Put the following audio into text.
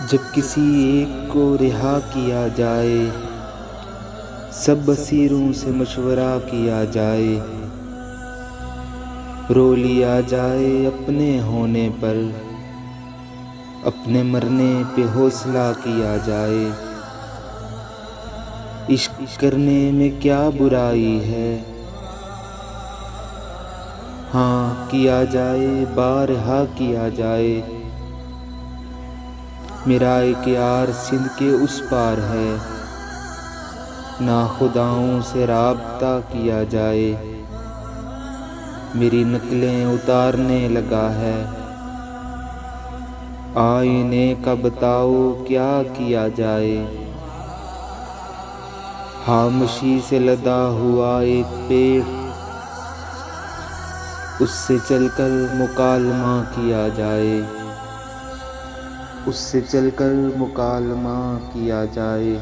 جب کسی ایک کو رہا کیا جائے، سب بصیروں سے مشورہ کیا جائے، رو لیا جائے اپنے ہونے پر، اپنے مرنے پہ حوصلہ کیا جائے۔ عشق کرنے میں کیا برائی ہے، ہاں کیا جائے بارہا کیا جائے۔ میرا ایک یار سندھ کے اس پار ہے، ناخداؤں سے رابطہ کیا جائے۔ میری نقلیں اتارنے لگا ہے، آئینے کا بتاؤ کیا کیا جائے۔ خاموشی سے لدا ہوا ایک پیڑ، اس سے چل کر مکالمہ کیا جائے، اس سے چل کر مکالمہ کیا جائے۔